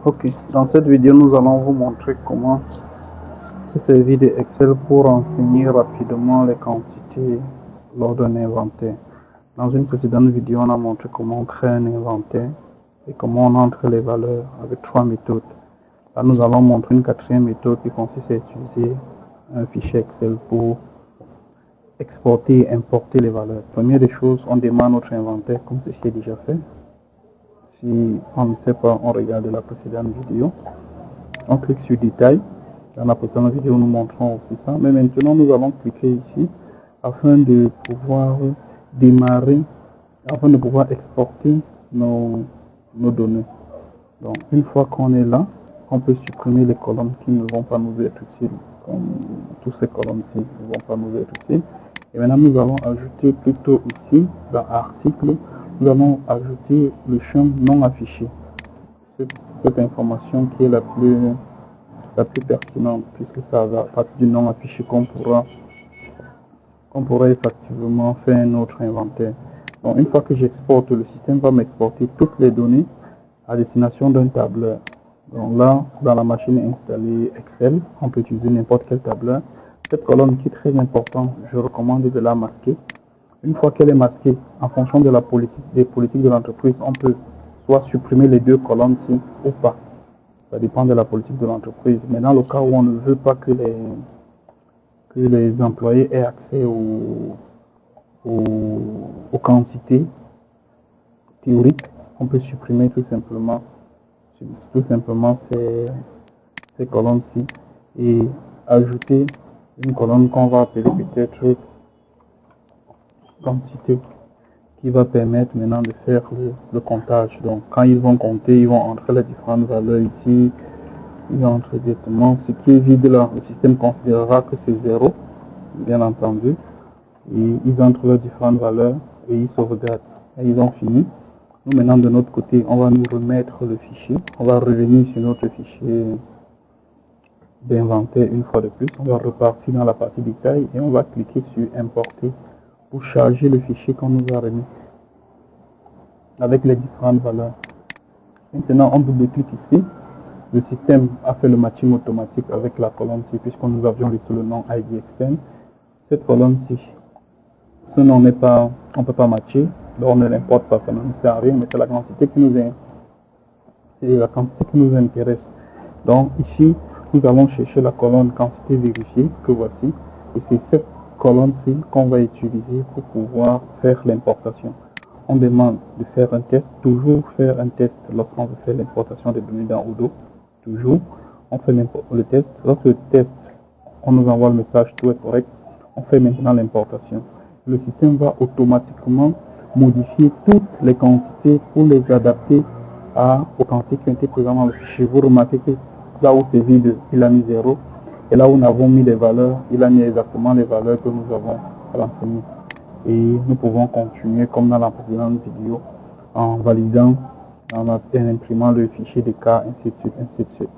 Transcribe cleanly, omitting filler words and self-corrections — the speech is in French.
Ok, dans cette vidéo, nous allons vous montrer comment se servir de Excel pour renseigner rapidement les quantités lors d'un inventaire. Dans une précédente vidéo, on a montré comment on crée un inventaire et comment on entre les valeurs avec 3 méthodes. Là, nous allons montrer une quatrième méthode qui consiste à utiliser un fichier Excel pour exporter et importer les valeurs. Première des choses, on démarre notre inventaire comme ceci est déjà fait. Si on ne sait pas, on regarde la précédente vidéo. On clique sur détail. Dans la précédente vidéo, nous montrons aussi ça. Mais maintenant, nous allons cliquer ici afin de pouvoir démarrer, afin de pouvoir exporter nos données. Donc, une fois qu'on est là, on peut supprimer les colonnes qui ne vont pas nous être utiles. Comme toutes ces colonnes-ci ne vont pas nous être utiles. Et maintenant, nous allons ajouter plutôt ici, dans article, nous allons ajouter le champ non affiché. Cette information qui est la plus pertinente, puisque ça va à partir du nom affiché qu'on pourra effectivement faire un autre inventaire. Donc, une fois que j'exporte, le système va m'exporter toutes les données à destination d'un tableur. Donc là, dans la machine installée Excel, on peut utiliser n'importe quel tableur. Cette colonne qui est très importante, je recommande de la masquer. Une fois qu'elle est masquée, en fonction de des politiques de l'entreprise, on peut soit supprimer les deux colonnes-ci ou pas. Ça dépend de la politique de l'entreprise. Mais dans le cas où on ne veut pas que les employés aient accès aux quantités théoriques, on peut supprimer tout simplement ces colonnes-ci et ajouter une colonne qu'on va appeler peut-être quantité, qui va permettre maintenant de faire le comptage. Donc quand ils vont compter, ils vont entrer les différentes valeurs ici. Ils entrent directement. Ce qui est vide là, le système considérera que c'est 0, bien entendu. Et ils entrent leurs différentes valeurs et ils sauvegardent. Et ils ont fini. Nous maintenant de notre côté, on va nous remettre le fichier. On va revenir sur notre fichier d'inventaire une fois de plus. On va repartir dans la partie détail et on va cliquer sur importer pour charger le fichier qu'on nous a remis avec les différentes valeurs. Maintenant, on double-clique ici. Le système a fait le matching automatique avec la colonne-ci puisque nous avions laissé le nom ID externe. Cette colonne-ci, ce nom n'est pas, on ne peut pas matcher, donc on ne l'importe pas, ça ne sert à rien, mais c'est la quantité qui nous intéresse. Donc ici, nous allons chercher la colonne quantité vérifiée que voici, et c'est cette colonne-ci qu'on va utiliser pour pouvoir faire l'importation. On demande de faire un test, toujours faire un test lorsqu'on veut faire l'importation des données dans Odoo. Toujours, on fait le test. Lorsque le test, on nous envoie le message tout est correct, on fait maintenant l'importation. Le système va automatiquement modifier toutes les quantités pour les adapter aux quantités qui ont été présentes dans le fichier. Vous remarquez que là où c'est vide, il a mis 0. Et là où nous avons mis les valeurs, il a mis exactement les valeurs que nous avons renseignées. Et nous pouvons continuer comme dans la précédente vidéo en validant, en imprimant le fichier des cas, ainsi de suite, ainsi de suite.